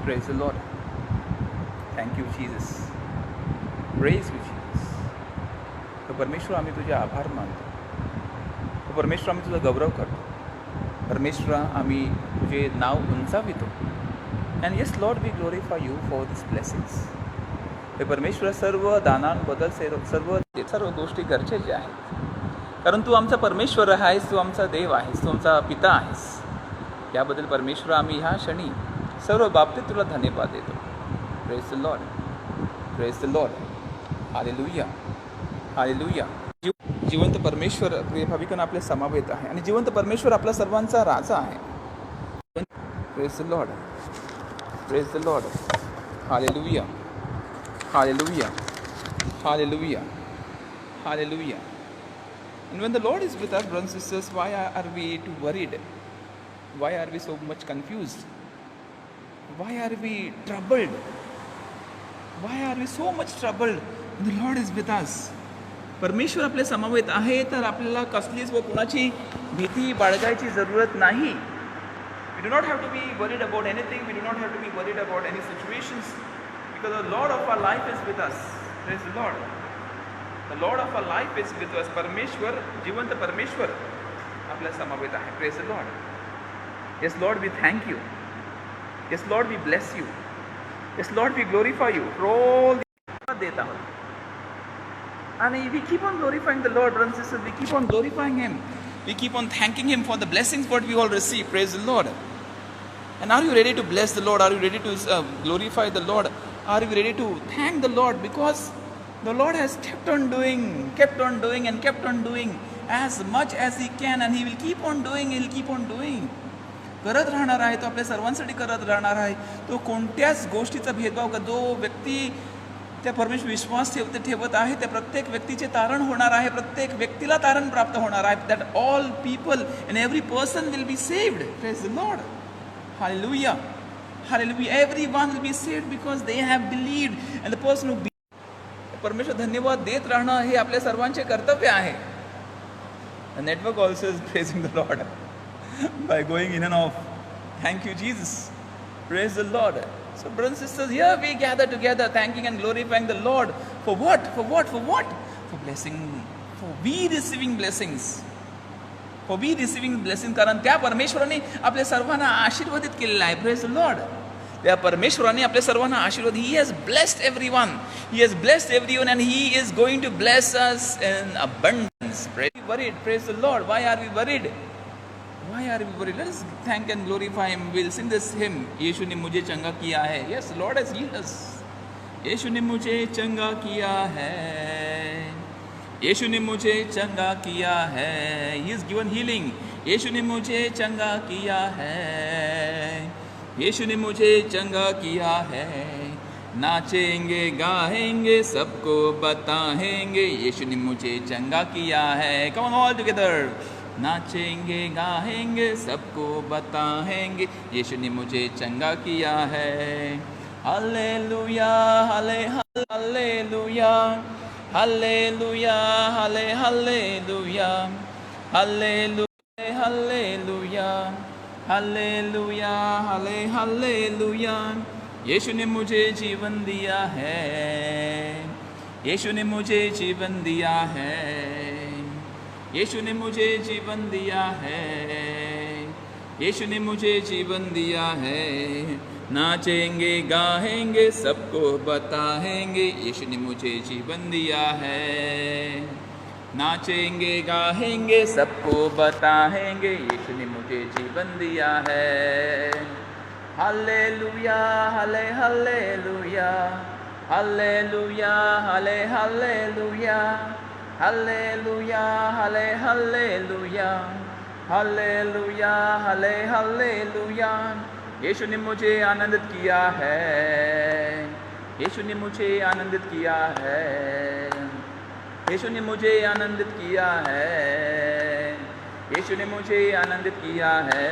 Praise the Lord. Thank you Jesus. Praise you Jesus. तो परमेश्वर आम्ही तुझे आभार मानतो. तो परमेश्वर आम्ही तुझा गौरव करतो. परमेश्वर आम्ही तुझे नाव उंचावितो. And yes Lord, we glorify you for these blessings. हे परमेश्वर सर्व दानांबद्दल सर्व गोष्टी गरजेच्या आहेत. कारण तू आमचा परमेश्वर आहेस, तू आमचा देव आहेस, तू आमचा पिता आहेस. याबद्दल परमेश्वर आम्ही ह्या क्षणी सर्व बाबतीत तुला धन्यवाद देतो. Praise the Lord. Praise the Lord. Hallelujah. Hallelujah. जिवंत परमेश्वर प्रिय भाविकांना आपल्या समवेत आहे आणि जिवंत परमेश्वर आपला सर्वांचा राजा आहे. Praise the Lord. Praise the Lord. Hallelujah. हालेलुया. Hallelujah. Hallelujah. And when the Lord is with us, brothers and sisters, why are we too worried? Why are we so much confused? Why are we troubled? Why are we so much troubled? The Lord is with us. परमेश्वर आपल्या समवेत आहे तर आपल्याला कसलीच व कुणाची भीती बाळगायची जरूरत नाही. We do not have to be worried about anything. We do not have to be worried about any situations because the Lord of our life is with us. Praise the Lord. The Lord of our life is with us. परमेश्वर, जिवंत परमेश्वर आपल्या समवेत आहे. Praise the Lord. Yes Lord, we thank you. Yes Lord, we bless you. Yes Lord, we glorify you for all the देत आहोत. And we keep on glorifying the Lord, brothers and sisters. We keep on glorifying Him. We keep on thanking Him for the blessings what we all receive. Praise the Lord. And are you ready to bless the Lord? Are you ready to glorify the Lord? Are you ready to thank the Lord? Because the Lord has kept on doing and kept on doing as much as He can, and He will keep on doing. He will keep on doing. करत राहणार आहे. तो आपल्या सर्वांसाठी करत राहणार आहे. तो कोणत्याच गोष्टीचा भेदभाव का जो व्यक्ती त्या परमेश्वर विश्वास ठेवत आहे त्या प्रत्येक व्यक्तीचे तारण होणार आहे. प्रत्येक व्यक्तीला तारण प्राप्त होणार आहे. That all people and every person will be saved. Praise the Lord. Hallelujah. Hallelujah. Everyone will be saved because they have believed. And the person who परमेश्वर धन्यवाद देत राहणं हे आपल्या सर्वांचे कर्तव्य आहे. The network also is praising the Lord by going in and off. Thank you Jesus. Praise the Lord. So brothers and sisters, here we gather together thanking and glorifying the Lord for what? For what? For what? For blessing. For we receiving blessings. For we receiving blessings. कारण त्या परमेश्वराने आपल्या सर्वांना आशीर्वादित केलेला आहे. Praise the Lord. त्या परमेश्वराने आपल्या सर्वांना आशीर्वाद. He has blessed everyone. He has blessed everyone and He is going to bless us in abundance. Worried. Praise the Lord. Why are we worried? Why are we worried? Let us thank and glorify Him. We'll sing this hymn. यीशु ने मुझे चंगा किया है. Yes, Lord has healed us. यीशु ने मुझे चंगा किया है. यीशु ने मुझे चंगा किया है. He has given healing. यीशु ने मुझे चंगा किया है. यीशु ने मुझे चंगा किया है. नाचेंगे गाएंगे सबको बताएंगे यीशु ने मुझे चंगा किया है. Come on all together. नाचेंगे गाएंगे सबको बताएंगे यीशु ने मुझे चंगा किया है. हालेलुया. हालेलुया. हालेलुया. हालेलुया. हालेलुया. हालेलुया. हालेलुया. हालेलुया. यीशु ने मुझे जीवन दिया है. यीशु ने मुझे जीवन दिया है. यीशु ने मुझे जीवन दिया है. यीशु ने मुझे जीवन दिया है. नाचेंगे गाएंगे सबको बताएंगे यीशु ने मुझे जीवन दिया है. नाचेंगे गाएंगे सबको बताएंगे यीशु ने मुझे जीवन दिया है. हालेलुया. हालेलुया. हालेलुया. हालेलुया. हालेलुया. हालेलुया. हालेलुया. हालेलुया. यीशु ने मुझे आनंदित किया है. यीशु ने मुझे आनंदित किया है. यीशु ने मुझे आनंदित किया है. यीशु ने मुझे आनंदित किया है.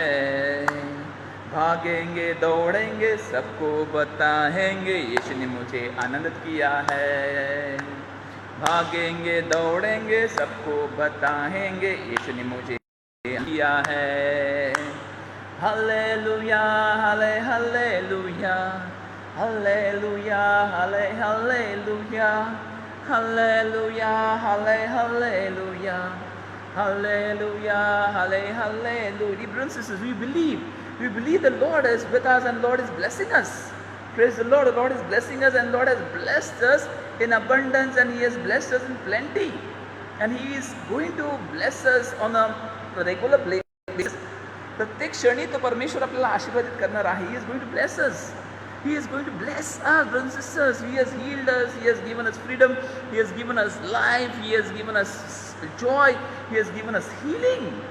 भागेंगे दौड़ेंगे सबको बताएंगे यीशु ने मुझे आनंदित किया है. भागेंगे दौड़ेंगे सबको बताएंगे यीशु ने मुझे किया है. हालेलुया. Hallelujah. hallelujah, hallelujah, hallelujah, hallelujah, hallelujah, hallelujah, hallelujah. Dear brothers and sisters, we believe the Lord is with us and Lord is blessing us. Praise the Lord. The Lord is blessing us and Lord has blessed us in abundance and He has blessed us in plenty. And He is going to bless us on a regular basis. प्रत्येक क्षणी तो परमेश्वर आपल्याला आशीर्वादित करणार आहे. He is going to bless us. He is going to bless us, brothers and sisters. He has healed us. He has given us freedom. He has given us life. He has given us joy. He has given us healing.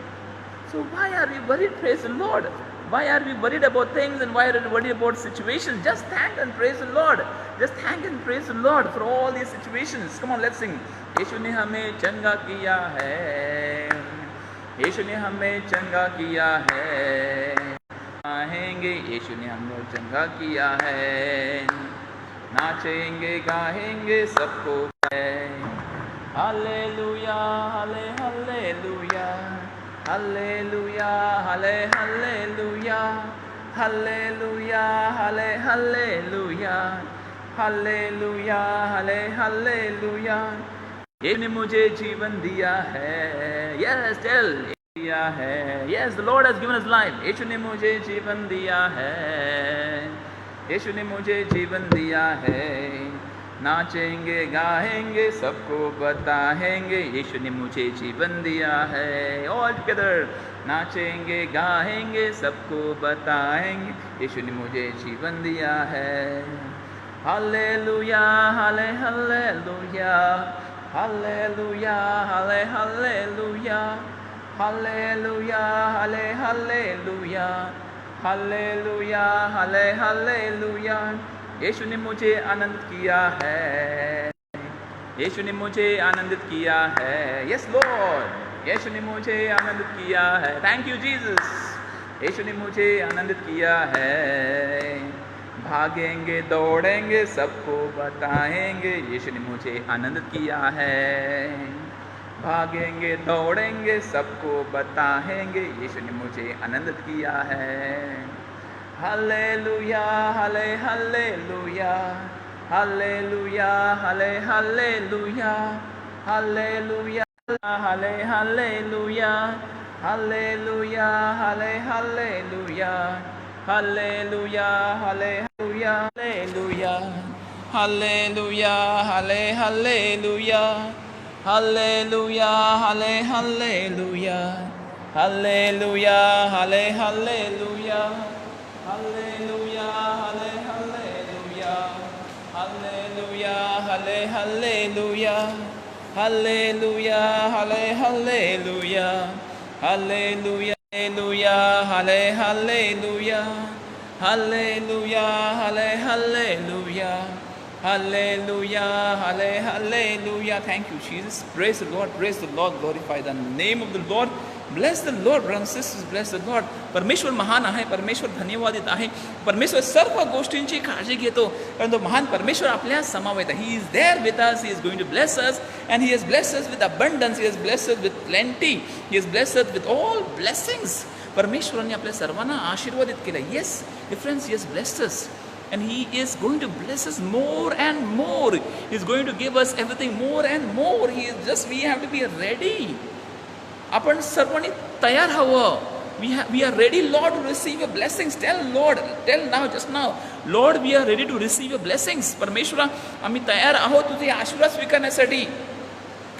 So why are we worried? Praise the Lord. Why are we worried about things and why are we worried about situations? Just thank and praise the Lord. Just thank and praise the Lord for all these situations. Come on, let's sing. यीशु ने हमें चंगा किया है. यीशु ने हमें चंगा किया है. गाएंगे यीशु ने हमें चंगा किया है. नाचेंगे गाएंगे सबको हालेलुया हालेलुया हालेलुया हालेलुया हालेलुया हालेलुया हालेलुया हालेलुया. यीशु ने मुझे जीवन दिया है. Yes, tell. दिया है. Yes, the Lord has given us life. यीशु ने मुझे जीवन दिया है. यीशु ने मुझे जीवन दिया है. नाचेंगे गाएंगे सबको बताएंगे यीशु ने मुझे जीवन दिया है. All together. नाचेंगे गाएंगे सबको बताएंगे यीशु ने मुझे जीवन दिया है. हालेलुया हालेलुया हालेलुया हालेलुया हालेलुया हालेलुया हालेलुया हालेलुया. यीशु ने मुझे आनंद किया है. यीशु ने मुझे आनंदित किया है. Yes Lord. यीशु ने मुझे आनंदित किया है. Thank you Jesus. यीशु ने मुझे आनंदित किया है. भागेंगे दौड़ेंगे सबको बताएंगे यीशु ने मुझे आनंदित किया है. भागेंगे दौड़ेंगे सबको बताएंगे यीशु ने मुझे आनंदित किया है. Hallelujah, hallelujah, hallelujah, hallelujah, hallelujah, hallelujah, hallelujah, hallelujah, hallelujah, hallelujah, hallelujah, hallelujah, hallelujah, hallelujah, hallelujah, hallelujah, hallelujah. Hallelujah, hallelujah, hallelujah, hallelujah, hallelujah, hallelujah, hallelujah, hallelujah, hallelujah, hallelujah, hallelujah, hallelujah. Thank you, Jesus. Praise the Lord, glorify the name of the Lord. Bless the Lord, brothers and sisters, bless the Lord. परमेश्वर महान आहे. परमेश्वर धन्यवादित आहे. परमेश्वर सर्व गोष्टींची काळजी घेतो. परंतु महान परमेश्वर आपल्या समवेत आहे. He is there with us. He is going to bless us and He has blessed us with abundance. He has blessed us with plenty. He has blessed us with all blessings. परमेश्वराने आपल्या सर्वांना आशीर्वादित केलं. Yes, friends, He has blessed us. And He is going to bless us more and more. He is going to give us everything more and more. We have to be ready. आपण सर्वांनी तयार हवं. We are ready, Lord, to receive your blessings. Tell now, just now, Lord, we are ready to receive your blessings. परमेश्वरा, आम्ही तयार आहोत तुझे आशीर्वाद स्वीकारण्यासाठी.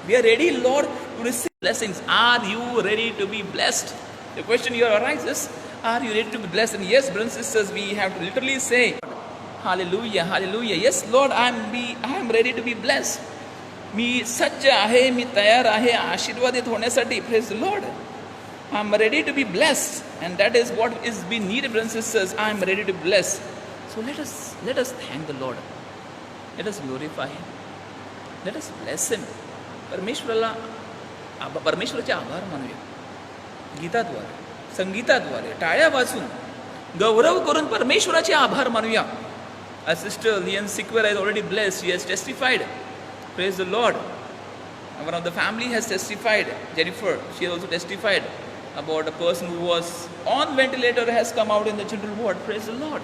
We are ready, Lord, to receive blessings. Are you ready to be blessed? The question here arises, are you ready to be blessed? And yes, brothers and sisters, we have to literally say, hallelujah, hallelujah. Yes, Lord, I am ready to be blessed. मी सज्ज आहे, मी तयार आहे आशीर्वादित होण्यासाठी. Praise the Lord. I am ready to be blessed, and that is what is being needed, brothers and sisters. I am ready to bless. So let us thank the Lord. Let us glorify Him. Let us bless Him. परमेश्वराचे आभार मानूया. गीताद्वारे, संगीताद्वारे, टाळ्या वाजून, गौरव करून परमेश्वराचे आभार मानूया. Our sister Lian Sikwer is already blessed. She has testified. Praise the Lord. One of the family has testified. Jennifer, she also testified about a person who was on ventilator has come out in the general ward. Praise the Lord.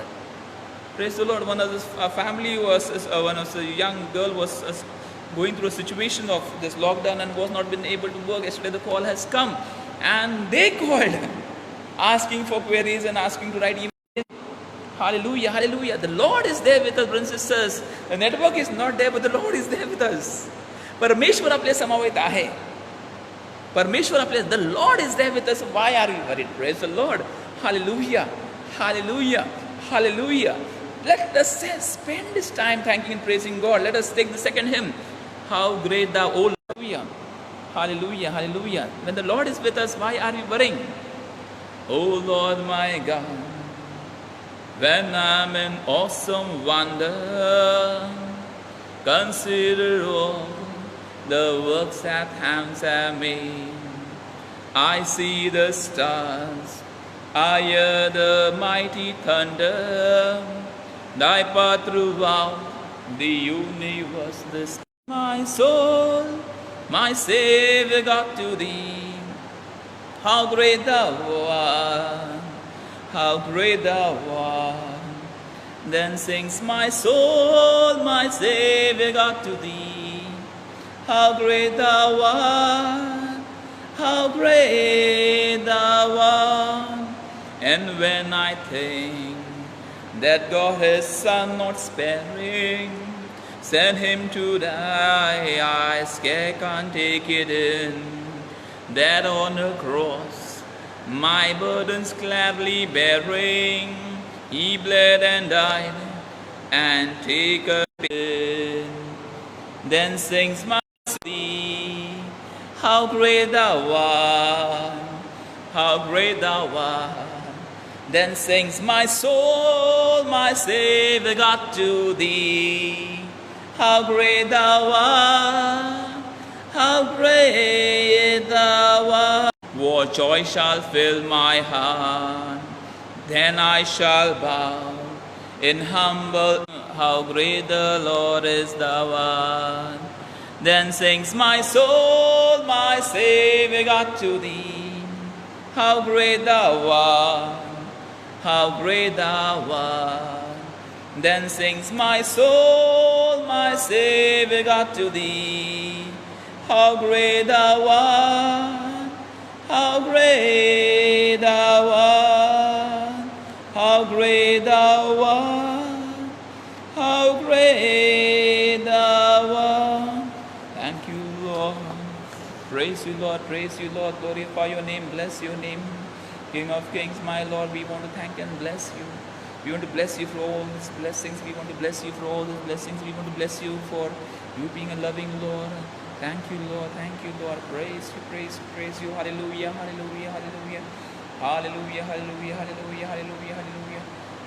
Praise the Lord. One of a family was, one of the young girl was going through a situation of this lockdown and was not been able to work. Yesterday the call has come and they called asking for queries and asking to write emails. Hallelujah, hallelujah. The Lord is there with us, brothers and sisters. The network is not there, but the Lord is there with us. परमेश्वर आपल्या समावेत आहे. परमेश्वर आपल्या, the Lord is there with us. Why are we worried? Praise the Lord. Hallelujah, hallelujah, hallelujah. Let us spend this time thanking and praising God. Let us take the second hymn. How great thou, O Lord. Hallelujah, hallelujah, hallelujah. When the Lord is with us, why are we worrying? O Lord my God, when I'm in awesome wonder, consider all the works that hands have made. I see the stars, I hear the mighty thunder, thy path throughout the universe. This my soul, my Savior, got to thee. How great thou art, how great thou art. Then sings my soul, my Savior, got to thee. How great thou art, how great thou art. And when I think that God his Son not sparing, sent him to die, I scarce can't take it in, that on the cross, my burdens gladly bearing, he bled and died, and taken in. Then sings my thee, how great thou art, how great thou art. Then sings my soul, my Savior, got to thee. How great thou art, how great thou art. What joy shall fill my heart, then I shall bow in humble. How great the Lord is thou art. Then sings my soul, my Savior, got to thee. How great thou art, how great thou art. Then sings my soul, my Savior, got to thee. How great thou art, how great thou art, how great thou art, how great thou art. Thank you, Lord. Praise you, Lord. Praise you, Lord. Glorify your name. Bless your name. King of kings, my Lord, we want to thank and bless you. We want to bless you for all these blessings. We want to bless you for all these blessings. We want to bless you for you being a loving Lord. Thank you, Lord. Thank you, Lord. Praise you, praise you, praise you. Hallelujah, hallelujah, hallelujah. Hallelujah, hallelujah, hallelujah, hallelujah, hallelujah.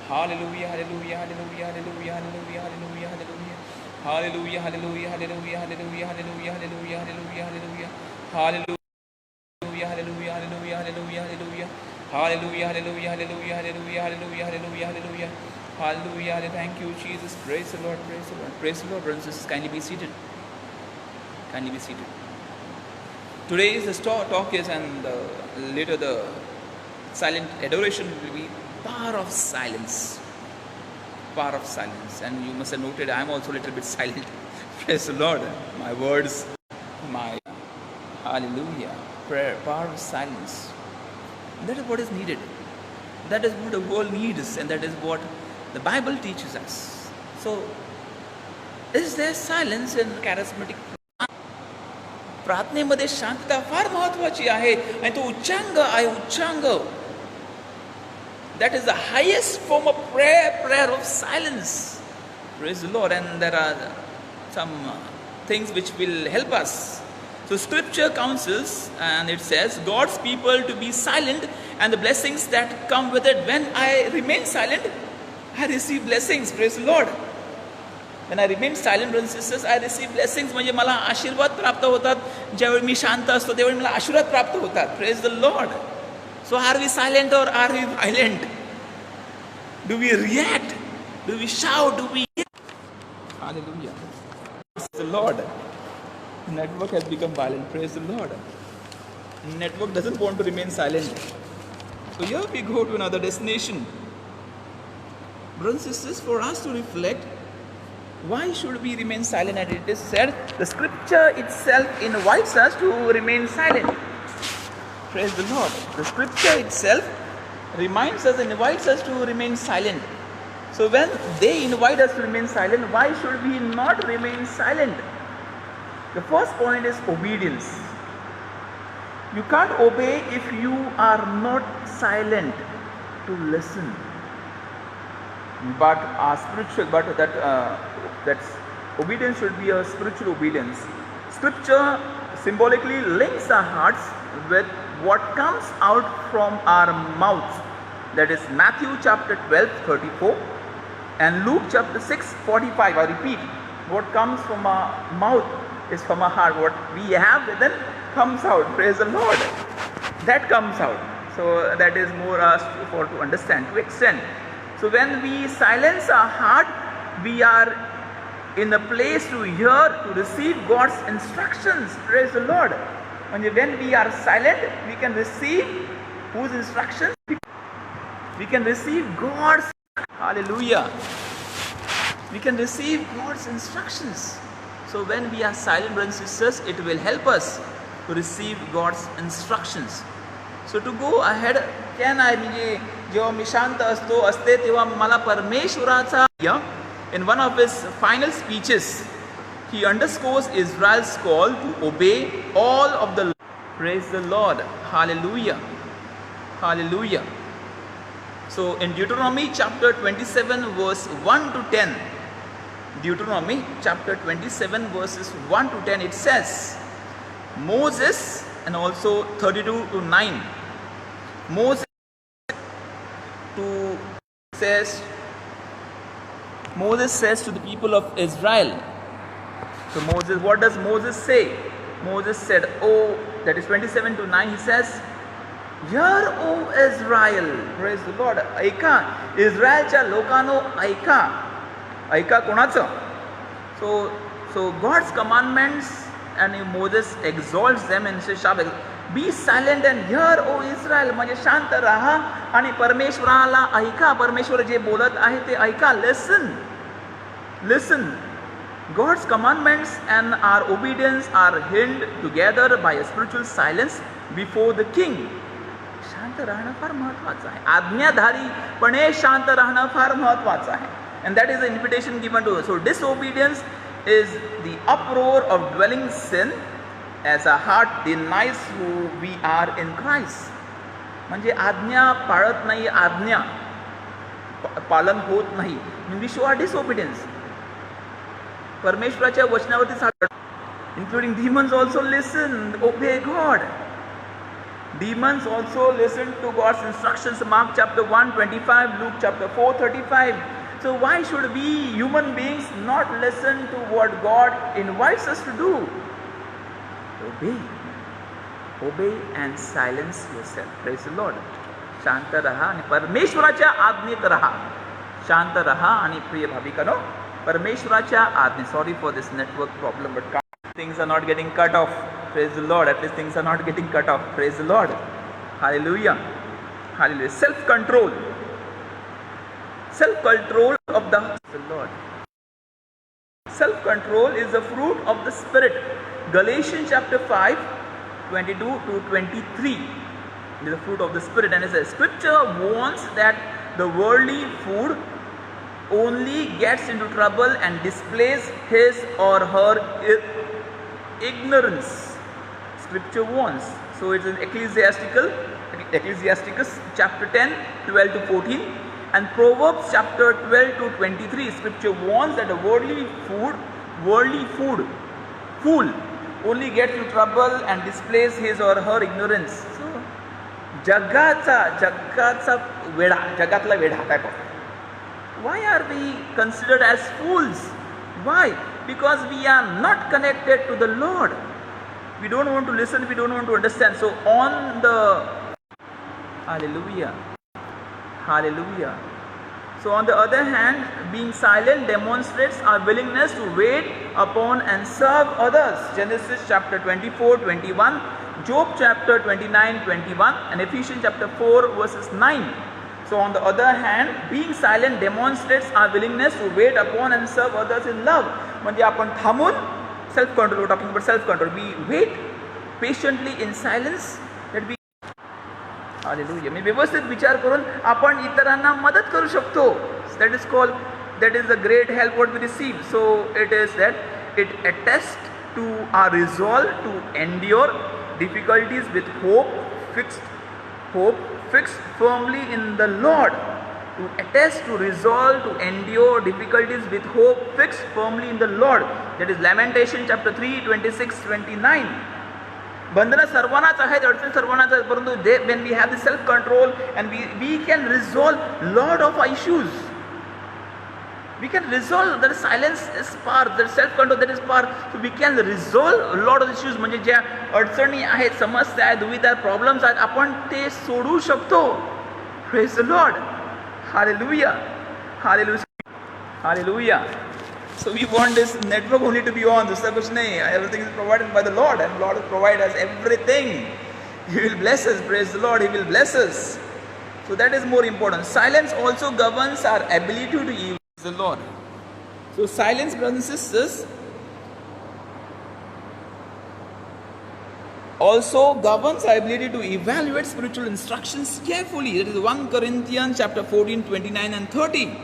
Hallelujah, hallelujah, hallelujah, hallelujah, hallelujah, hallelujah, hallelujah. Hallelujah, hallelujah, hallelujah, hallelujah, hallelujah, hallelujah, hallelujah, hallelujah. Hallelujah. Hallelujah, hallelujah, hallelujah, hallelujah. Hallelujah, hallelujah, hallelujah, hallelujah, hallelujah, hallelujah, hallelujah. Hallelujah. Thank you, Jesus. Praise the Lord, praise the Lord. Praise the Lord, brothers and sisters. Kindly be seated. Kindly be seated. Today's the talk is, and later the silent adoration will be power of silence. Power of silence. And you must have noted I am also a little bit silent. Praise the Lord. My words, my hallelujah, prayer, power of silence. That is what is needed. That is what the world needs, and that is what the Bible teaches us. So, is there silence in charismatic? प्रार्थनेमध्ये शांतता फार महत्वाची आहे आणि तो उच्चांग आहे, उच्चांग. That is the highest form of prayer of silence. Praise the Lord. And there are some things which will help us. So scripture counsels, and it says God's people to be silent, and the blessings that come with it. When I remain silent, I receive blessings. Praise the Lord. When I remain silent, brothers and sisters, I receive blessings. म्हणजे मला आशीर्वाद प्राप्त होतात. ज्यावेळी मी शांत असतो त्यावेळी मला आशीर्वाद प्राप्त होतात. Praise the Lord. So are we silent or are we violent? Do we react? Do we shout? Do we? Hallelujah. Praise the Lord. The network has become violent. Praise the Lord. The network doesn't want to remain silent. So here we go to another destination. Brothers and sisters, for us to reflect, why should we remain silent? And it is said, the scripture itself invites us to remain silent. Praise the Lord. The scripture itself reminds us and invites us to remain silent. So when they invite us to remain silent, why should we not remain silent? The first point is obedience. You can't obey if you are not silent to listen. But that's obedience should be a spiritual obedience. Scripture symbolically links our hearts with what comes out from our mouths. That is Matthew chapter 12:34 and Luke chapter 6:45. I repeat, what comes from our mouth is from our heart. What we have within comes out. Praise the Lord. That comes out. So that is more for to understand, to extend. So when we silence our heart, we are in a place to hear, to receive God's instructions. Praise the Lord. When we are silent, we can receive whose instructions? We can receive God's. Hallelujah. We can receive God's instructions. So when we are silent, brothers and sisters, it will help us to receive God's instructions. So to go ahead, can I जेव्हा मी शांत असते तेव्हा मला परमेश्वराचा in one of his final speeches he underscores Israel's call to obey all of the law. Praise the Lord. Hallelujah. Hallelujah. So in Deuteronomy chapter 27 verse 1 to 10, Deuteronomy chapter 27 verses 1 to 10, it says, Moses, and also 32 to 9, Moses says to the people of Israel. So Moses, what does Moses say? Moses said, oh, that is 27 to 9, he says, Hear, O Israel, praise the Lord, ऐका, इस्रायलच्या लोकांनो ऐका कोणाचं? So God's commandments, and Moses exalts them and says, be silent and hear, O Israel, म्हणजे शांत राहा आणि परमेश्वराला ऐका, परमेश्वर जे बोलत आहे ते ऐका. Listen. God's commandments and our obedience are held together by a spiritual silence before the king. शांत राहणं फार महत्त्वाचं आहे. आज्ञाधारीपणे शांत राहणं फार महत्त्वाचं आहे. And that is the invitation given to us. So disobedience is the uproar of dwelling sin as our heart denies who we are in Christ. म्हणजे आज्ञा पाळत नाही, आज्ञा पालन होत नाही. We show our disobedience. परमेश्वराच्या वचनावरती चालत, including demons also listen, obey God. Demons also listen to God's instructions. Mark chapter 1:25, Luke chapter 4:35. So why should we human beings not listen to what God invites us to do? Obey and silence yourself. Praise the Lord. शांत रहा आणि परमेश्वराच्या आज्ञेत रहा. शांत रहा आणि प्रिय भाविकांनो, परमेश्वराच्या आज्ञे. Sorry for this network problem, but things are not getting cut off. Praise the Lord. At least things are not getting cut off. Praise the Lord. Hallelujah. Hallelujah. Self-control of the Lord. Self-control is the fruit of the Spirit. Galatians chapter 5:22 to 23 is the fruit of the Spirit. And it says, Scripture warns that the worldly food only gets into trouble and displays his or her ignorance. Scripture warns. So it is Ecclesiasticus chapter 10, 12 to 14. And Proverbs chapter 12 to 23, Scripture warns that the worldly fool only gets into trouble and displays his or her ignorance. So, जगाचा वेढा, जगातला वेढा type of. Why are we considered as fools? Why? Because we are not connected to the Lord. We don't want to listen, we don't want to understand. So on the Hallelujah. So on the other hand, being silent demonstrates our willingness to wait upon and serve others. Genesis chapter 24:21, Job chapter 29:21, and Ephesians chapter 4 verses 9. So on the other hand, being silent demonstrates our willingness to wait upon and serve others in love. म्हणजे आपण थांबून self control, talking about self control, we wait patiently in silence that we Hallelujah. मी व्यवस्थित विचार करून आपण इतरांना मदत करू शकतो. That is called, that is the great help what we receive. So it is that it attests to our resolve to endure difficulties with hope fixed firmly in the Lord. To attest, to resolve, to endure difficulties with hope fixed firmly in the Lord. That is Lamentation chapter 3, 26, 29. बंधनं सर्वांनाच आहेत, अडचणी सर्वांनाच आहेत, परंतु when we have the self control and we can resolve lot of issues. We can resolve, that silence is power, that self control, that is power. So we can resolve a lot of issues. म्हणजे ज्या अडचणी आहेत, समस्या आहेत, दुविधा, problems आहेत, आपण ते सोडू शकतो. Praise the Lord. Hallelujah. Hallelujah. Hallelujah. So we want this network only to be on. दूसरा कुछ नहीं. Everything is provided by the Lord, and Lord will provide us everything. He will bless us. Praise the Lord. He will bless us. So that is more important. Silence also governs our ability to evaluate the Lord. So silence, brothers and sisters, also governs our ability to evaluate spiritual instructions carefully. That is 1 Corinthians chapter 14, 29 and 30.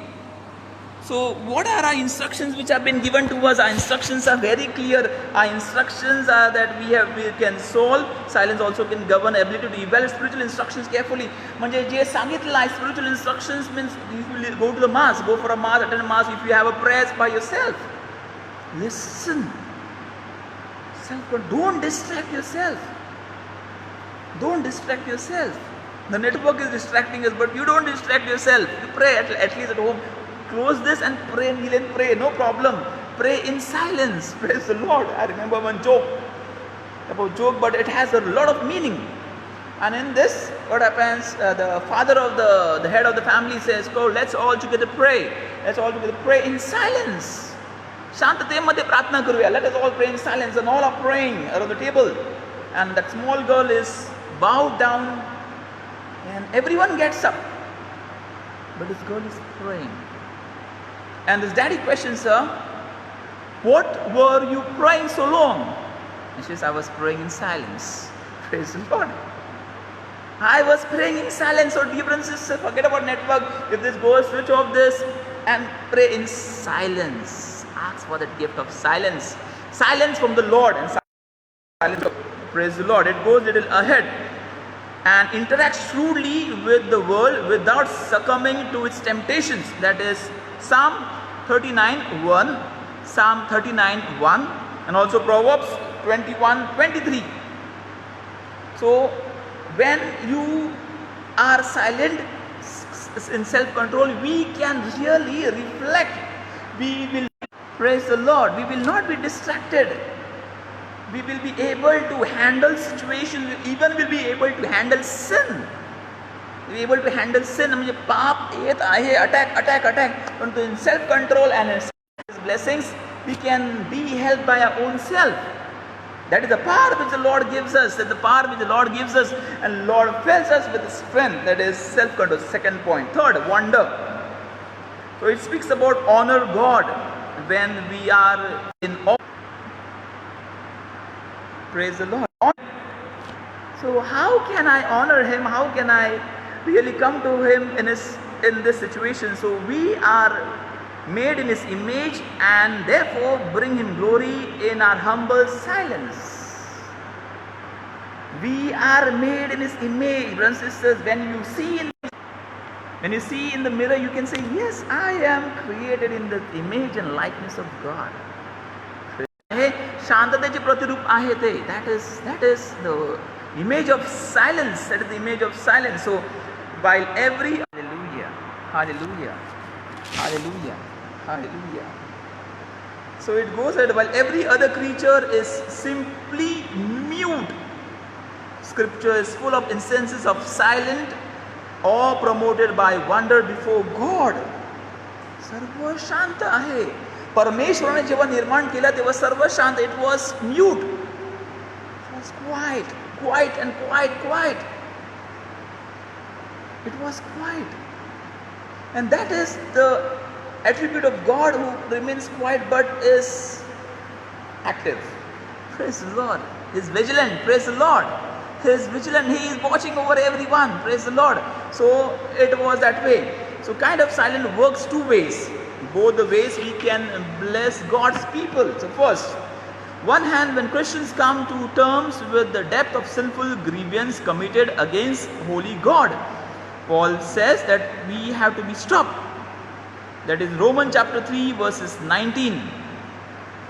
So what are our instructions which have been given to us? Our instructions are very clear. Our instructions are that we can solve. Silence also can govern ability to evaluate spiritual instructions carefully. म्हणजे जे सांगितलं आहे, spiritual instructions means if you go to the mass, go for a mass, attend a mass. If you have a prayer by yourself, listen. Don't distract yourself. Don't distract yourself. The network is distracting us, but you don't distract yourself. You pray at least at home. Close this and pray, kneel and pray, no problem. Pray in silence. Praise the Lord. I remember one joke, but it has a lot of meaning. And in this, what happens? The father of the head of the family says, "Go, let's all together pray. Let's all together pray in silence. शांततेमध्ये प्रार्थना करूया. Let us all pray in silence." And all are praying around the table. And that small girl is bowed down, and everyone gets up, but this girl is praying. And this daddy questions her, "What were you praying so long?" And she says, "I was praying in silence." Praise the Lord. I was praying in silence. So dear brothers and sisters, forget about network. If this goes, switch off this and pray in silence. Ask for that gift of silence. Silence from the Lord and silence. Praise the Lord. It goes a little ahead and interacts shrewdly with the world without succumbing to its temptations. That is Psalm 39:1, Psalm 39:1, and also Proverbs 21:23. So when you are silent in self-control, we can really reflect. We will praise the Lord. We will not be distracted. We will be able to handle situations. Even will be able to handle sin. We will be able to handle sin. म्हणजे पाप येत आहे, attack. परंतु in self-control and in His blessings, we can be helped by our own self. That is the power which the Lord gives us. That is the power which the Lord gives us, and Lord fills us with strength. That is self-control. Second point. Third, wonder. So it speaks about honor God when we are in awe. Praise the Lord. So how can I honor Him? How can I really come to Him in this situation? So we are made in His image, and therefore bring Him glory in our humble silence. We are made in His image, brothers and sisters. When you see in the mirror, you can say, "Yes, I am created in the image and likeness of God." हे शांततेचे प्रतिरूप आहे ते. That is the image of silence. That is the image of silence. So while every hallelujah. So it goes that while every other creature is simply mute, Scripture is full of instances of silent awe promoted by wonder before God. सर्व शांत आहे. परमेश्वराने जेव्हा निर्माण केलं तेव्हा सर्व शांत. It was mute. It was quiet. It was quiet. And that is the attribute of God who remains quiet but is active. Praise the Lord. He is vigilant. Praise the Lord. He is vigilant. He is watching over everyone. Praise the Lord. So it was that way. So kind of silent works two ways. Both the ways we can bless God's people. So first, one hand, when Christians come to terms with the depth of sinful grievance committed against holy God, Paul says that we have to be stopped. That is Romans chapter 3 verses 19.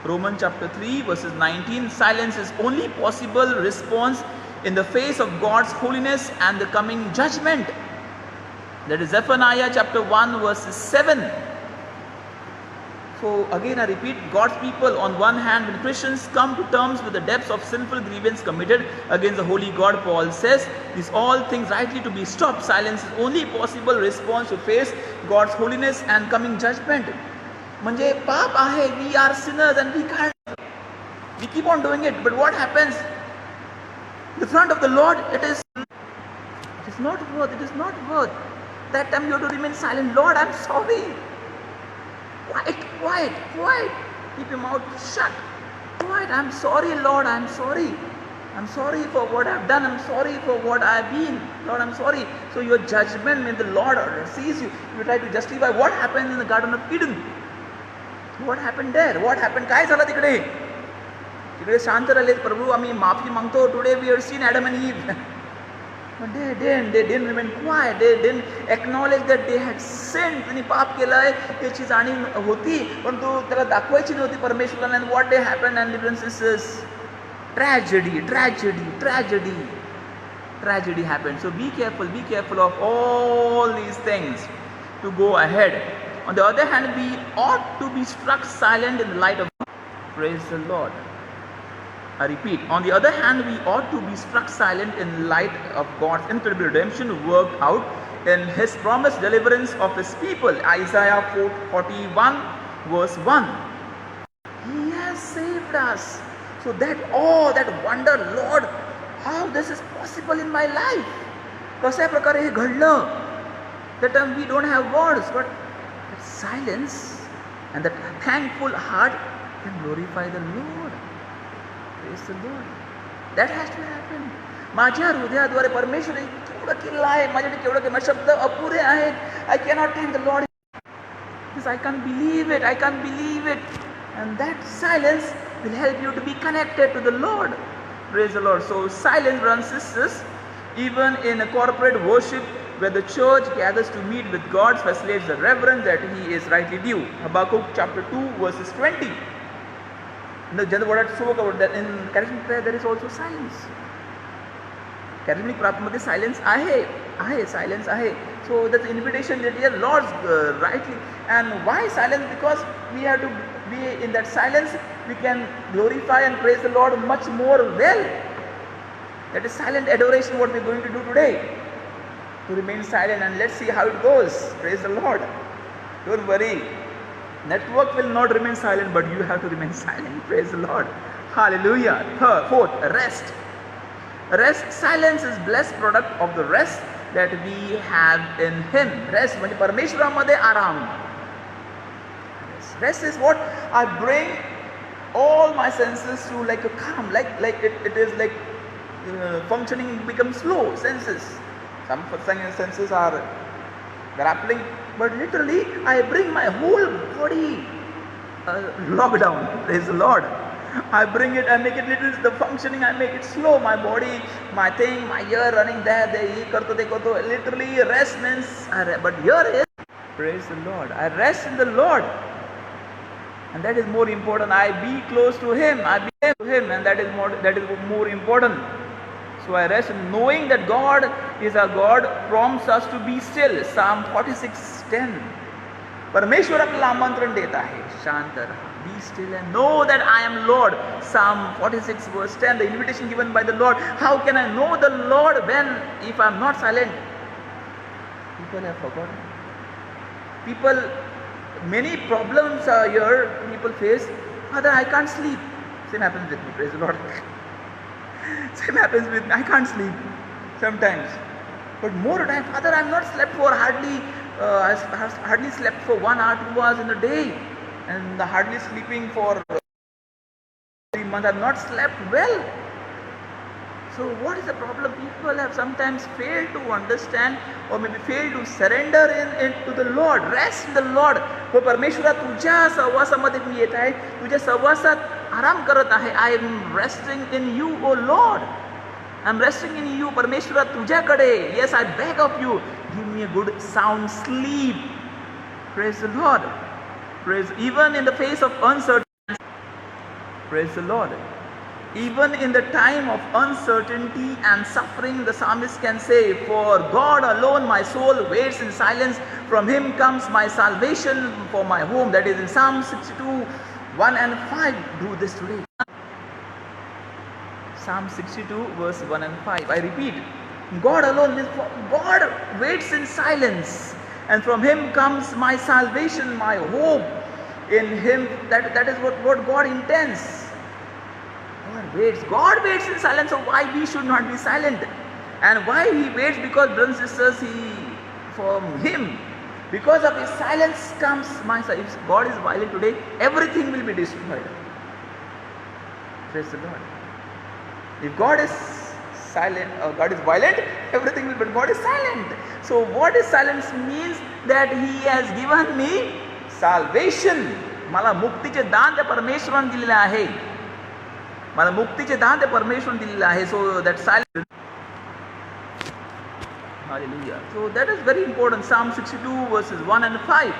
Romans chapter 3 verses 19. Silence is only possible response in the face of God's holiness and the coming judgment. That is Zephaniah chapter 1 verses 7. So again I repeat, God's people on one hand, when Christians come to terms with the depths of sinful grievance committed against the holy God, Paul says, these all things rightly to be stopped. Silence is only possible response to face God's holiness and coming judgment. म्हणजे पाप आहे, we are sinners and we keep on doing it, but what happens? In the front of the Lord, it is not worth. That time you have to remain silent. Lord, I'm sorry. Quiet. Keep your mouth shut. Quiet. I'm sorry, Lord. I'm sorry. I'm sorry for what I've done. I'm sorry for what I've been. Lord, I'm sorry. So your judgment, when the Lord sees you, you try to justify what happened in the Garden of Eden. What happened there? What happened? काय झालं तिकडे? तिकडे शांत राहिले प्रभू, आम्ही माफी मागतो. Today we have seen Adam and Eve. But they didn't remain quiet. They didn't acknowledge that they had sinned. त्यांनी पाप केलंय याची जाणीव होती, परंतु त्याला दाखवायची नव्हती परमेश्वराला. And what they happened, and difference is tragedy happened. So be careful of all these things to go ahead. On the other hand, we ought to be struck silent in the light of God. Praise the Lord. I repeat, on the other hand, we ought to be struck silent in light of God's incredible redemption worked out in His promised deliverance of His people. Isaiah 41 verse 1. He has saved us. So that wonder, Lord, how this is possible in my life. कशा प्रकारे हे घडलं? That time we don't have words, but that silence and that thankful heart can glorify the Lord. Praise the Lord. That has to happen. माझ्या हृदयाद्वारे परमेश्वर केवढं केलं आहे, माझ्याकडे केवढं केलं, शब्द अपुरे आहेत. I cannot thank the Lord. Because I can't believe it. And that silence will help you to be connected to the Lord. Praise the Lord. So silence, brothers and sisters, even in a corporate worship where the church gathers to meet with God, facilitates the reverence that He is rightly due. Habakkuk chapter 2 verses 20. What I spoke about that in charismatic prayer, there is also silence. Charismatic प्रार्थनेमध्ये silence आहे. So that's the invitation that dear Lord rightly. And why silence? Because we have to be in that silence. We can glorify and praise the Lord much more well. That is silent adoration. What we are going to do today, to remain silent, and let's see how it goes. Praise the Lord. Don't worry. Network will not remain silent, but you have to remain silent. Praise the Lord. Hallelujah. Fourth, rest. Silence is blessed product of the rest that we have in Him. Rest म्हणजे परमेश्वरामध्ये आराम. Rest is what I bring all my senses to like a calm, like it is like functioning becomes slow. Senses. Some senses are grappling, but literally I bring my whole body lockdown. Praise the Lord. I bring it, I make it little, the functioning, I make it slow. My body, my thing, my ear running there, literally rest means, but here is, praise the Lord. I rest in the Lord. And that is more important. I be close to Him. I be to Him, and that is more important. So I rest knowing that God is our God, prompts us to be still. Psalm 46:10. परमेश्वर आपल्याला आमंत्रण देत आहे, शांत रहा. Be still and know that I am Lord. Psalm 46 verse 10, the invitation given by the Lord. How can I know the Lord if I am not silent? People have forgotten. Many problems are here. People face, Father, I can't sleep. Same happens with me. Praise the Lord. Same happens with me. I can't sleep sometimes. But more time, Father, I have not slept for hardly has hardly slept for 1 hour, 2 hours in a day, and hardly sleeping for 3 months. I've not slept well. So what is the problem? People have sometimes failed to understand or maybe failed to surrender to the Lord. Rest in the Lord. हो परमेश्वरा तुझ्या सहवासामध्ये मी येत आहे, तुझ्या सहवासात आराम करत आहे. I am resting in you, O Lord. I am resting in you. परमेश्वरा तुझ्याकडे. Yes, I beg of you. Give me a good sound sleep. Praise the Lord. Praise, even in the face of uncertainty. Praise the Lord. Even in the time of uncertainty and suffering, the psalmist can say, "For God alone my soul waits in silence. From Him comes my salvation for my home." That is in Psalm 62, 1 and 5. Do this today. Psalm 62, verse 1 and 5. I repeat, God alone means God waits in silence, and from Him comes my salvation, my hope. In Him, that is what God intends. God waits in silence, so why we should not be silent? And why He waits? Because, brothers and sisters, from Him, because of His silence comes my salvation. If God is violent today, everything will be destroyed. Praise the Lord. If God is silent, or God is violent, everything will be. But God is silent. So what is silence means? That He has given me salvation. मला मुक्तीचे दान त्या परमेश्वराने दिलेले आहे. मला मुक्तीचे दान ते परमेश्वराने दिलेले आहे. So that silence. Hallelujah. So that is very important. Psalm 62 verses 1 and 5.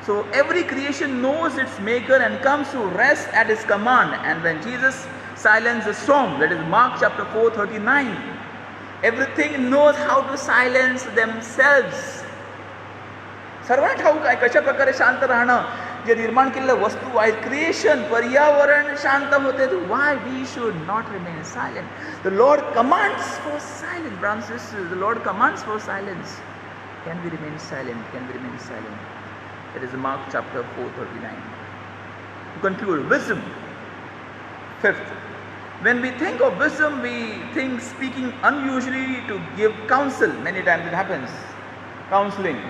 So every creation knows its maker and comes to rest at His command. And when Jesus silenced the storm, that is Mark chapter 4:39. Everything knows how to silence themselves. सर्वांना ठाऊक आहे कशा प्रकारे शांत राहणं. जे निर्माण केलेल्या वस्तू आहेत, क्रिएशन, पर्यावरण शांत होते. Why we should not remain silent? The Lord commands for silence, brothers and sisters. The Lord commands for silence. Can we remain silent? Can we remain silent? That is Mark chapter 4:39. To conclude, wisdom. Fifth, when we think of wisdom, we think speaking unusually to give counsel. Many times it happens. Counseling.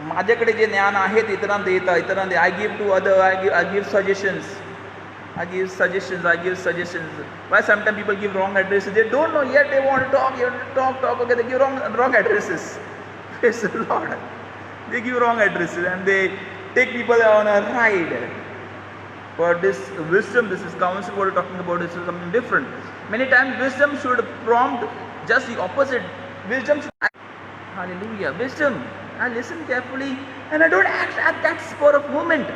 माझ्याकडे जे ज्ञान आहे ते इतरांना देता, इतरांना I give to other, I give suggestions, I give suggestions. Why sometimes people give wrong addresses? They don't know yet, they want to talk, okay, they give wrong addresses. Praise the Lord. They give wrong addresses and they take people on a ride. But this wisdom, this is counsel, what we're talking about, this is something different. Many times wisdom should prompt just the opposite. Wisdom should, hallelujah, wisdom. I listen carefully and I don't act at that spur of moment.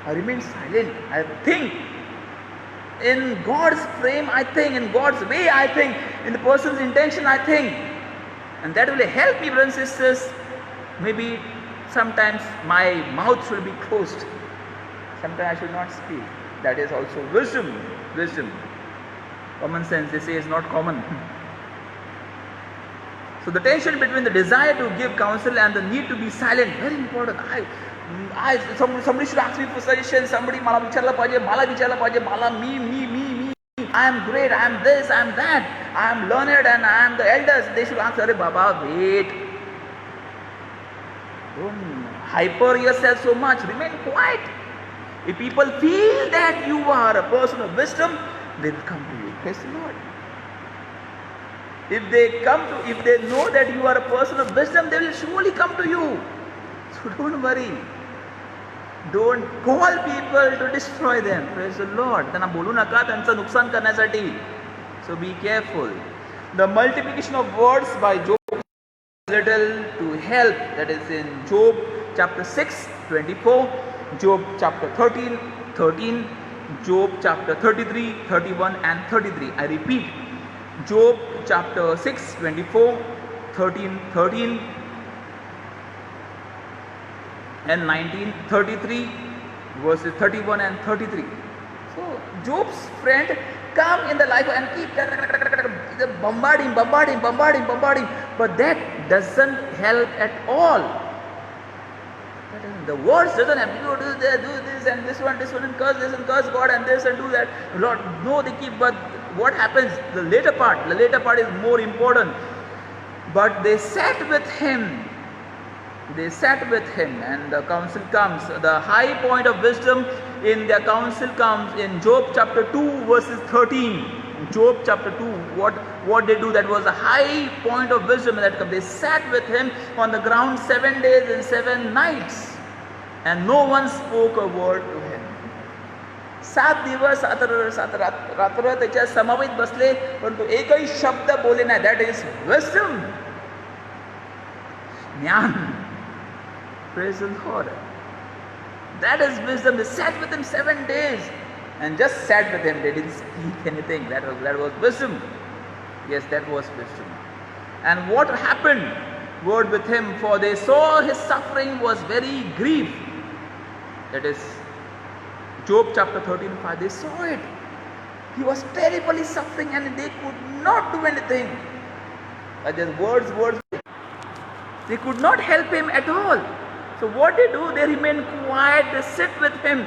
I remain silent. I think. In God's frame, I think. In God's way, I think. In the person's intention, I think. And that will help me, brothers and sisters. Maybe sometimes my mouth should be closed. Sometimes I should not speak. That is also wisdom. Wisdom. Common sense, they say, is not common. So the tension between the desire to give counsel and the need to be silent, very important. Somebody should ask me for suggestions. Somebody मला विचारलं पाहिजे, me. I am great, I am this, I am that. I am learned and I am the elders. They should answer, "Arey Baba, wait. Don't hyper yourself so much. Remain quiet." If people feel that you are a person of wisdom, they will come to you. Praise the Lord. If they know that you are a person of wisdom, they will surely come to you. So don't worry. Don't call people to destroy them. Praise the Lord. त्यांना बोलू नका त्यांचं नुकसान करण्यासाठी. So be careful. The multiplication of words by Job little to help. That is in Job chapter 6:24, Job chapter 13:13, Job chapter 33, 31 and 33. I repeat. Job chapter 6:24, 13:13 and 19:33, verses 31 and 33. So Job's friend come in the life and keep bombarding, but that doesn't help at all. The words doesn't have you do this and this one and curse God and this and do that. Lord, no, they keep. But what happens? The later part is more important. But they sat with him. They sat with him, and the counsel comes. The high point of wisdom in their counsel comes in Job chapter 2 verses 13. In Job chapter 2, what they do, that was a high point of wisdom that comes. They sat with him on the ground 7 days and 7 nights, and no one spoke a word to him. 7 दिवस 7 रात्र त्याच्या समवेत बसले, परंतु एकही शब्द बोले नाही. That is wisdom. ज्ञान. Praise the Lord. That is wisdom. They sat with him 7 days and just sat with him. They didn't speak anything. That was wisdom. Yes, that was wisdom. And what happened? Word with him, for they saw his suffering was very grief. That is Job chapter 13:5. They saw it. He was terribly suffering and they could not do anything. Just words. They could not help him at all. So what they do, they remain quiet, they sit with him.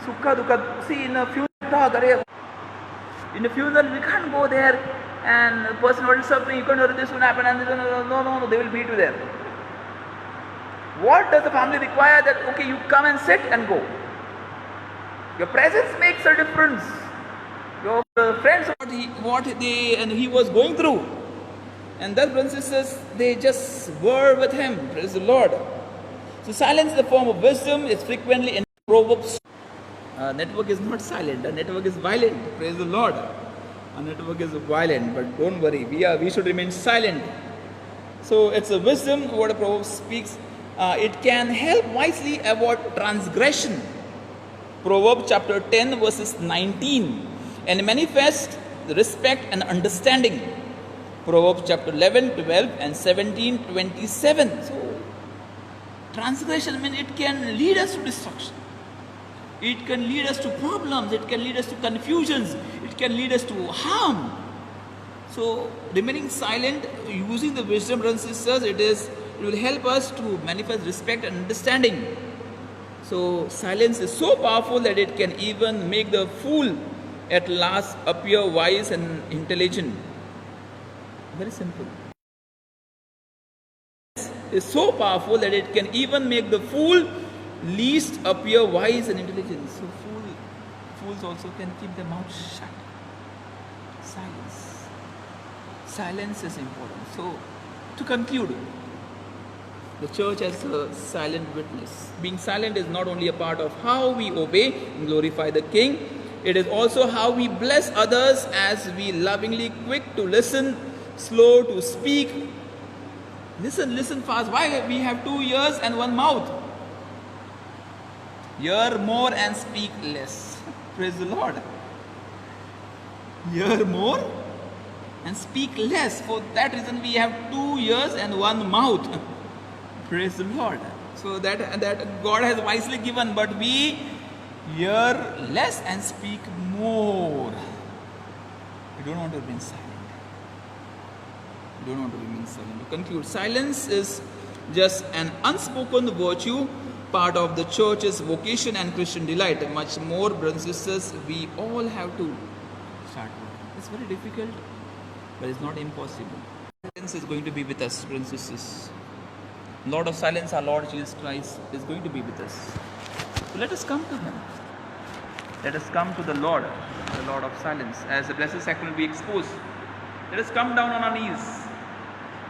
Sukha dukha. See, in a funeral, we can't go there and the person who is suffering, you can't know this will happen, and no, they will beat you there. What does the family require? That okay, you come and sit and go. Your presence makes a difference. Your friends, he was going through, and thus brothers and sisters, they just were with him. Praise the Lord. So silence is the form of wisdom. It's frequently in Proverbs. Network is not silent. The network is violent. Praise the Lord. Our network is violent, but don't worry. We should remain silent. So it's a wisdom. What a Proverbs speaks. It can help wisely avoid transgression. Proverbs chapter 10 verses 19. And manifest the respect and understanding. Proverbs chapter 11, 12 and 17, 27. So transgression, it can lead us to destruction. It can lead us to problems. It can lead us to confusions. It can lead us to harm. So remaining silent, using the wisdom, brothers and sisters, it will help us to manifest respect and understanding. So silence is so powerful that it can even make the fool at last appear wise and intelligent. Very simple. Is so powerful that it can even make the fool least appear wise and intelligent. So fools also can keep their mouth shut. Silence is important. So to conclude, the church as a silent witness. Being silent is not only a part of how we obey and glorify the King, it is also how we bless others as we lovingly quick to listen, slow to speak. Listen fast. Why? We have 2 ears and 1 mouth. Hear more and speak less. Praise the Lord. Hear more and speak less. For that reason we have 2 ears and 1 mouth. Praise the Lord. So that God has wisely given, but we hear less and speak more. We don't want to remain silent. To conclude, silence is just an unspoken virtue, part of the church's vocation and Christian delight. Much more, brothers and sisters, we all have to start working. It's very difficult, but it's not impossible. Silence is going to be with us, brothers and sisters. Lord of silence, our Lord Jesus Christ, is going to be with us. So let us come to Him. Let us come to the Lord of silence. As the Blessed Sacrament be exposed, let us come down on our knees.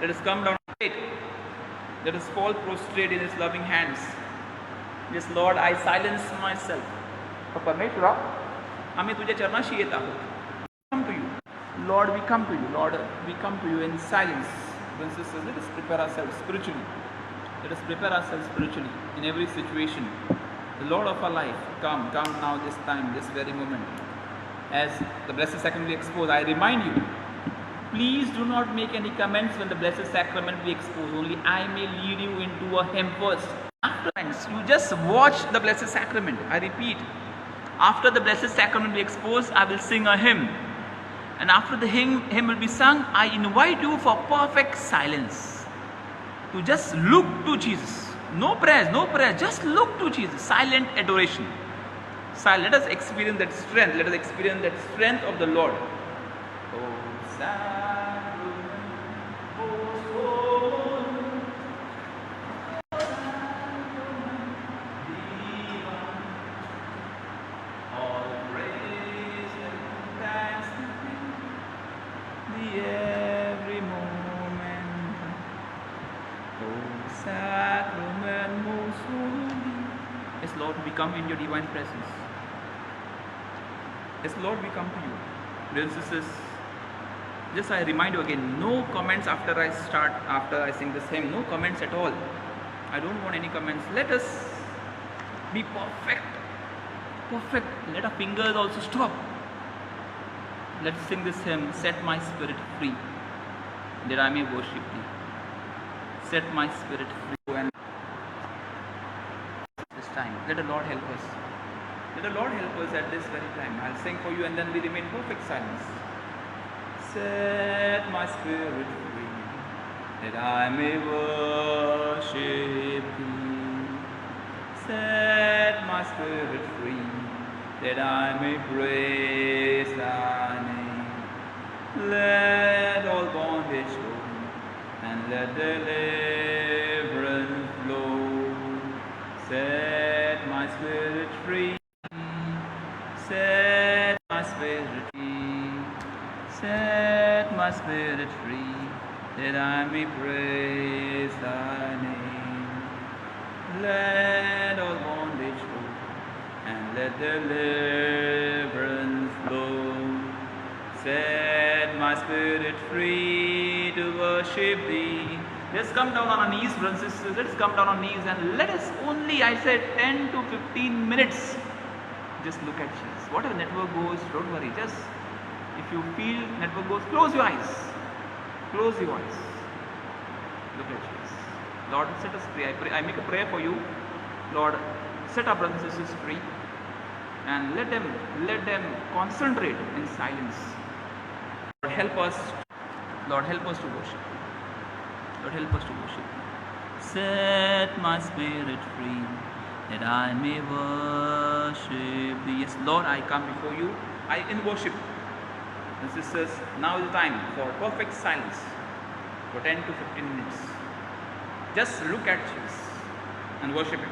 Let us come down straight. Let us fall prostrate in His loving hands. Yes, Lord, I silence myself. परमेश्वरा, आम्ही तुझ्या चरणाशी येत आहोत. Come to you, Lord. We come to you, Lord. We come to you in silence. Brothers and sisters, let us prepare ourselves spiritually. Let us prepare ourselves spiritually in every situation. The Lord of our life, come now, this time, this very moment. As the Blessed Sacrament be exposed, I remind you, please do not make any comments when the Blessed Sacrament be exposed. Only I may lead you into a hymn first. Afterwards, you just watch the Blessed Sacrament. I repeat, after the Blessed Sacrament be exposed, I will sing a hymn. And after the hymn will be sung, I invite you for perfect silence. To just look to Jesus. No prayers, just look to Jesus. Silent adoration. Let us experience that strength. Let us experience that strength of the Lord. Oh, Sacrament, oh, so Lord, we come in your divine presence. Yes, Lord, we come to you. Brothers and sisters, just I remind you again, no comments after I sing this hymn, no comments at all. I don't want any comments. Let us be perfect. Perfect. Let our fingers also stop. Let's sing this hymn, Set My Spirit Free, that I may worship thee. Set my spirit free. And this time, let the Lord help us. Let the Lord help us at this very time. I'll sing for you and then we remain perfect silence. Set my spirit free, that I may worship thee. Set my spirit free, that I may praise thy name. Let all bondage go, and let deliverance flow. Set my spirit free, set my spirit free, set my spirit free, that I may praise thy name. Let all bondage go, and let deliverance flow. Set my spirit free to worship thee. Let's come down on our knees, brothers and sisters. Let's come down on our knees and let us only, I said, 10 to 15 minutes. Just look at Jesus. Whatever network goes, don't worry. Just if you feel network goes, close your eyes. Close your eyes. Look at Jesus. Lord, set us free. I make a prayer for you. Lord, set our brothers and sisters free. And let them concentrate in silence. Lord, help us. Lord, help us to worship. Lord, help us to worship. Set my spirit free, that I may worship thee. Yes, Lord, I come before you. In worship. And sisters, now is the time for perfect silence for 10 to 15 minutes. Just look at Jesus and worship Him.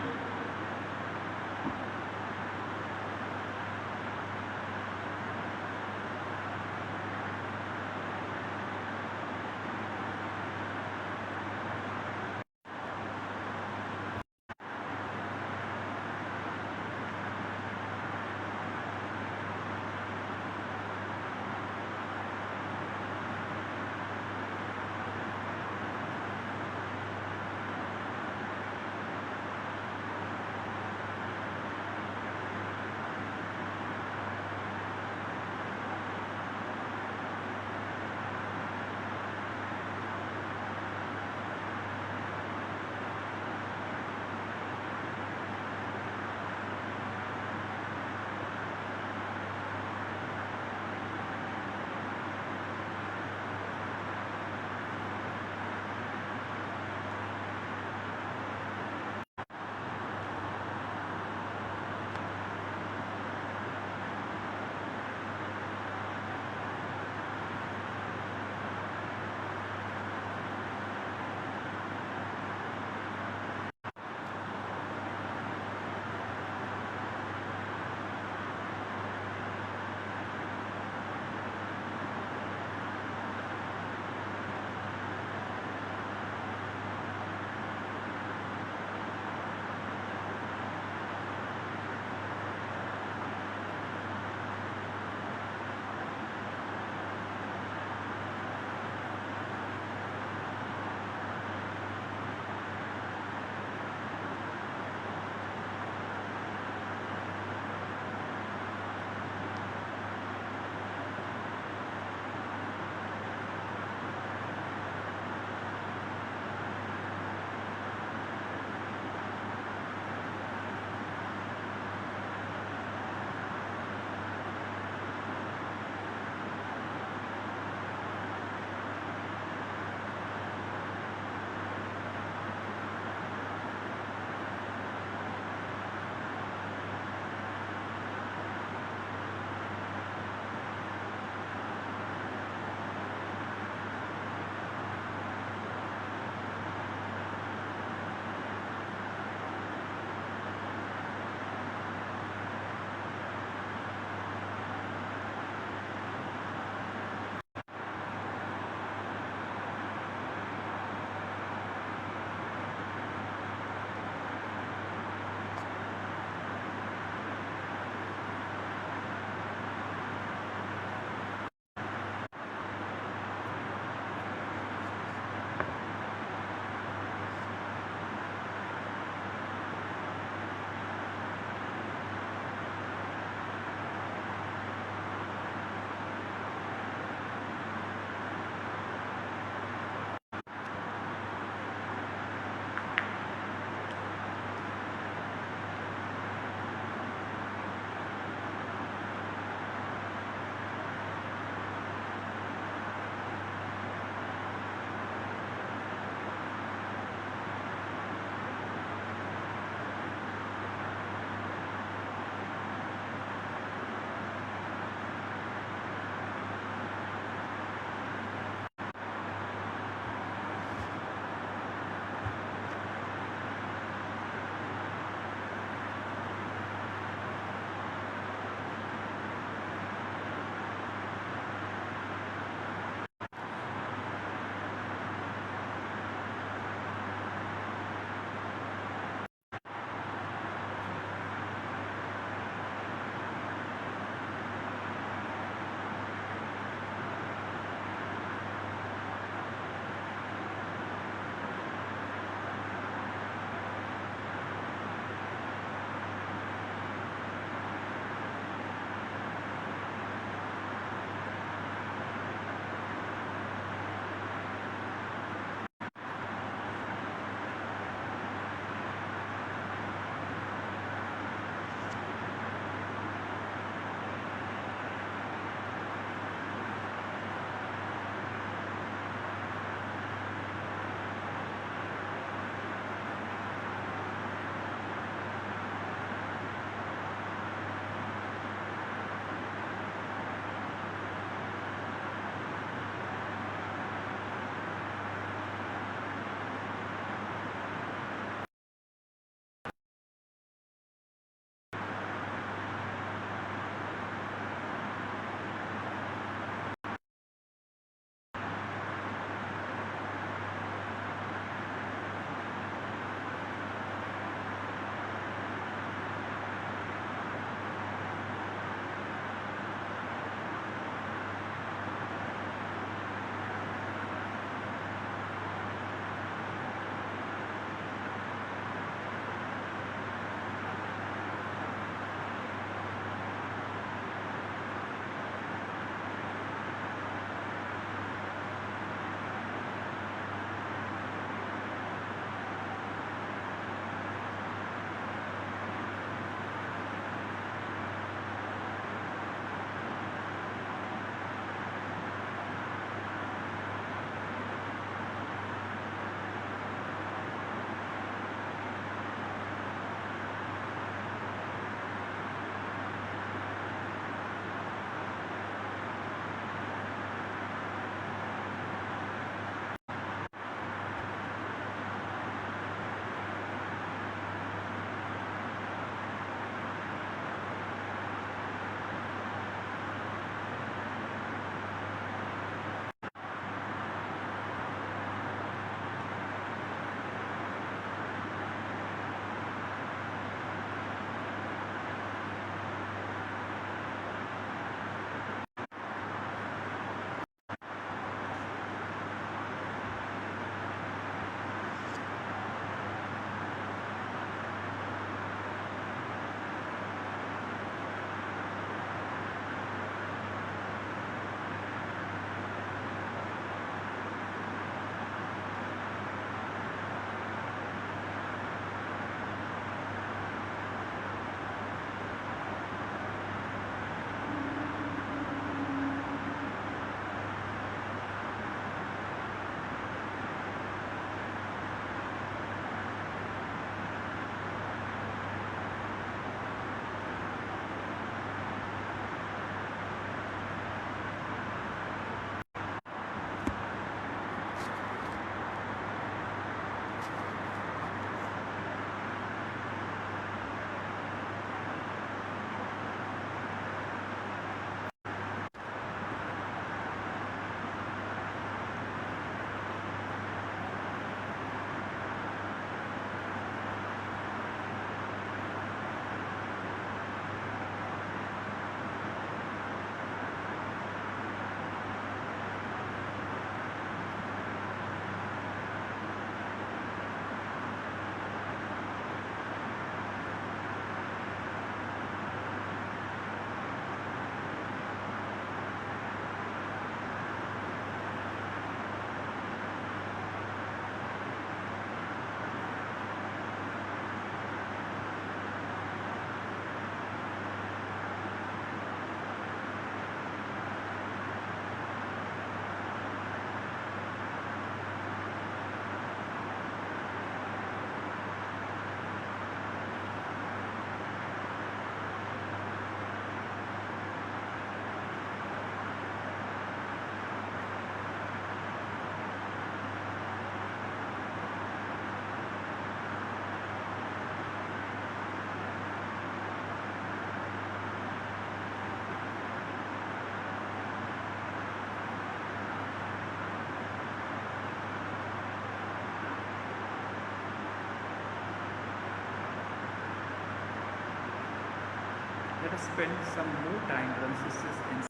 Let us spend some more time, brothers and sisters,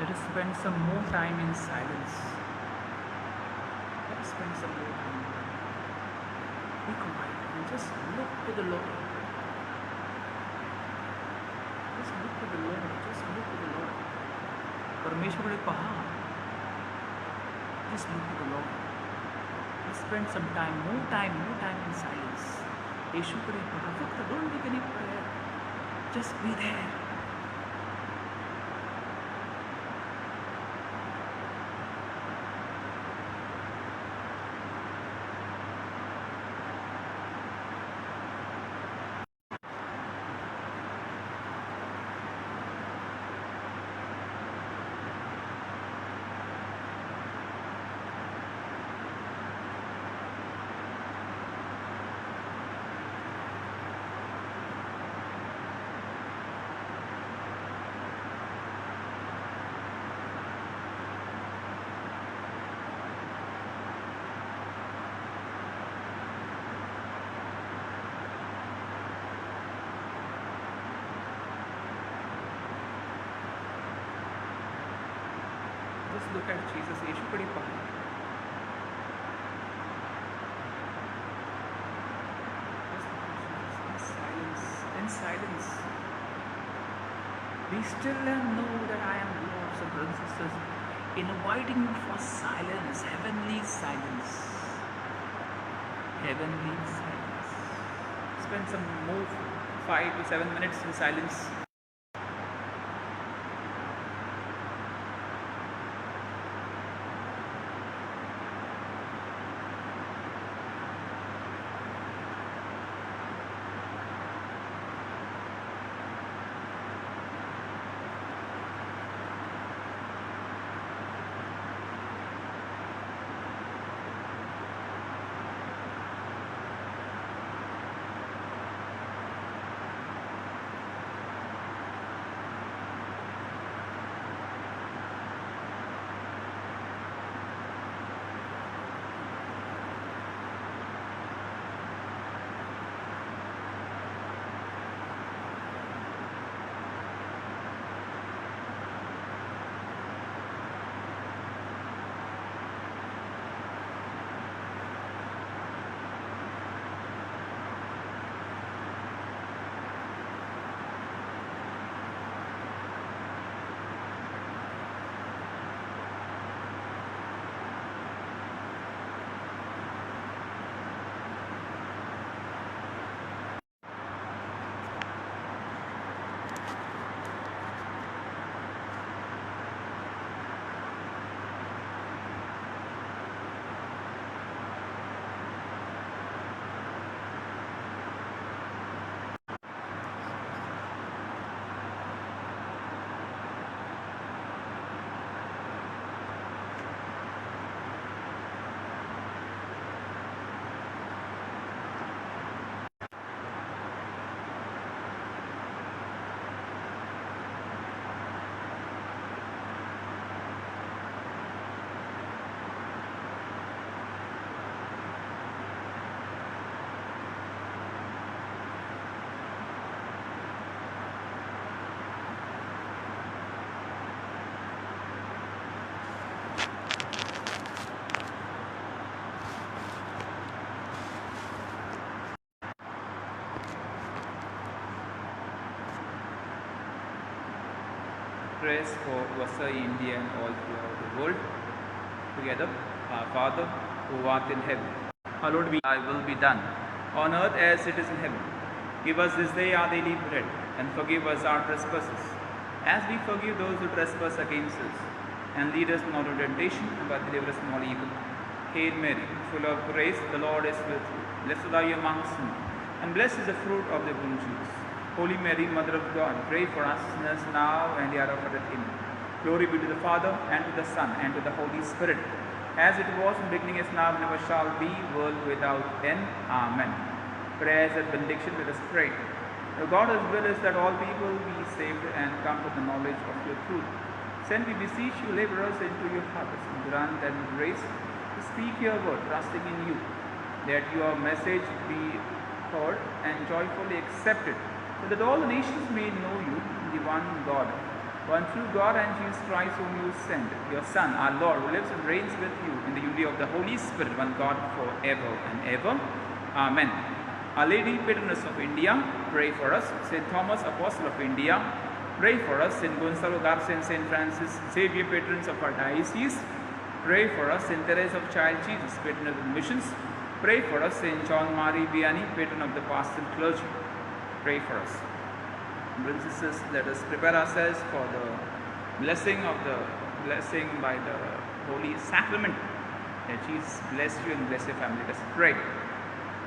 let us spend some more time in silence. Let us spend some more time. Be quiet and just look to the Lord. Just look to the Lord. Just look to the Lord. परमेश्वरकडे पहा. Just look to the Lord. Let's spend some time, more time in silence. येशूकडे पहा. फक्त don't make any prayer. Just be there. Just look at Jesus. येशूकडे पहा. Just look at Jesus in silence. In silence. Be still and know that I am Lord. So, brothers and sisters, inviting you for silence, heavenly silence. Heavenly silence. Spend some more 5 to 7 minutes in silence. Prayers for Vasa, India and all throughout the world. Together, our Father, who art in heaven, hallowed be thy will be done, on earth as it is in heaven. Give us this day our daily bread, and forgive us our trespasses, as we forgive those who trespass against us. And lead us not into temptation, but deliver us from all evil. Hail Mary, full of grace, the Lord is with you. Blessed are you amongst women, and blessed is the fruit of thy womb, Jesus. Holy Mary, Mother of God, pray for us sinners now and the hour of our death. Amen. Glory be to the Father, and to the Son, and to the Holy Spirit, as it was in the beginning, is now, and never shall be, world without end. Amen. Prayers and benediction, let us pray. The God's will is that all people be saved and come to the knowledge of your truth. Send, we beseech you, laborers into your harvest, and grant them grace to speak your word, trusting in you, that your message be heard and joyfully accepted, so that all the nations may know you, the one God, one true God, and Jesus Christ whom you sent, your Son, our Lord, who lives and reigns with you in the unity of the Holy Spirit, one God, forever and ever. Amen. Our Lady, Patroness of India, pray for us. St. Thomas, Apostle of India, pray for us. St. Gonzalo Garcia and St. Francis Xavier, patrons of our diocese, pray for us. St. Teresa of Child Jesus, patron of the missions, pray for us. St. John Marie Vianney, patron of the pastoral clergy, pray for us. Brothers and sisters, let us prepare ourselves for the blessing by the Holy Sacrament. That Jesus bless you and bless your family. Let's pray.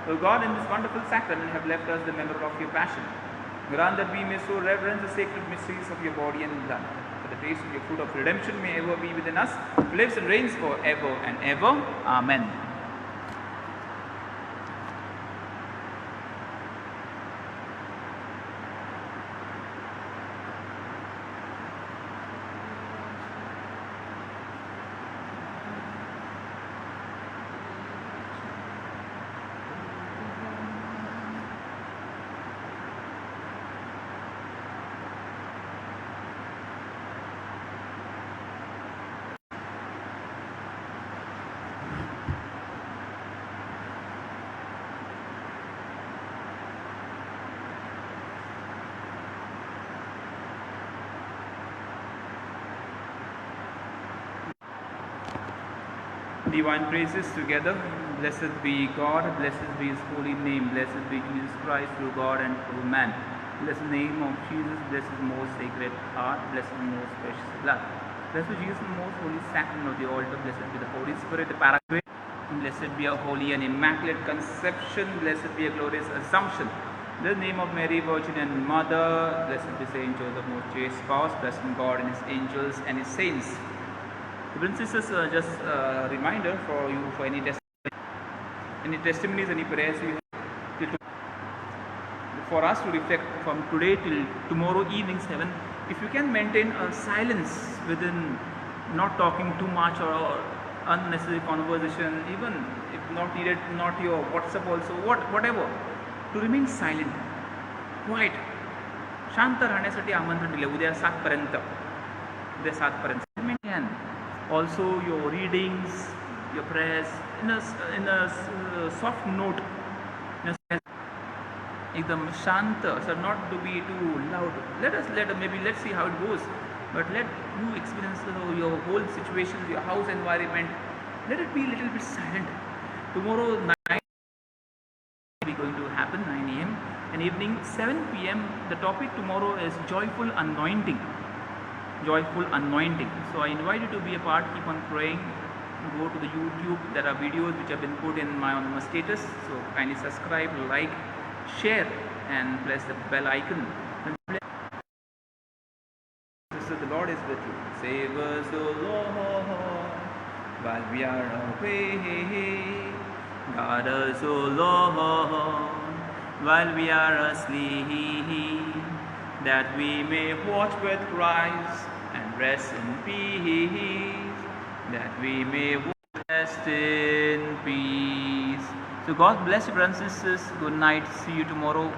O God, in this wonderful sacrament have left us the memory of your passion. Grant that we may so reverence the sacred mysteries of your body and blood. For the taste of your food of redemption may ever be within us, who lives and reigns forever and ever. Amen. Divine praises together. Blessed be God, blessed be his holy name, blessed be Jesus Christ, true God and true man. Blessed name of Jesus, blessed most sacred heart, blessed most precious blood. Blessed be Jesus, the most holy sacrament of the altar, blessed be the Holy Spirit, the Paraclete. Blessed be a holy and immaculate conception, blessed be a glorious assumption. The name of Mary, Virgin and Mother, blessed be Saint Joseph, most chaste spouse, blessed be God and his angels and his saints. Brothers and sisters, just a reminder for you for any testimonies, any prayers you have for us to reflect from today till tomorrow evening 7. If you can maintain a silence within, not talking too much or unnecessary conversation, even if not needed, not your WhatsApp also, whatever, to remain silent, quiet, शांत राहण्यासाठी आमंत्रण दिले. उद्या 7 पर्यंत. Also your readings, your prayers in a soft note, एकदम शांत, so not to be too loud. Let's see how it goes, but let you experience your whole situation, your house environment. Let it be a little bit silent. Tomorrow 9 is going to happen, 9 a.m. and evening 7 p.m. The topic tomorrow is joyful anointing. Joyful anointing. So I invite you to be a part. Keep on praying. Go to the YouTube. There are videos which have been put in my status. So kindly subscribe, like, share, and press the bell icon. So the Lord is with you. Save us, O Lord, while we are away. Guard us, O Lord, while we are asleep, that we may watch with Christ and rest in peace, that we may rest in peace. So God bless you, brothers and sisters. Good night. See you tomorrow.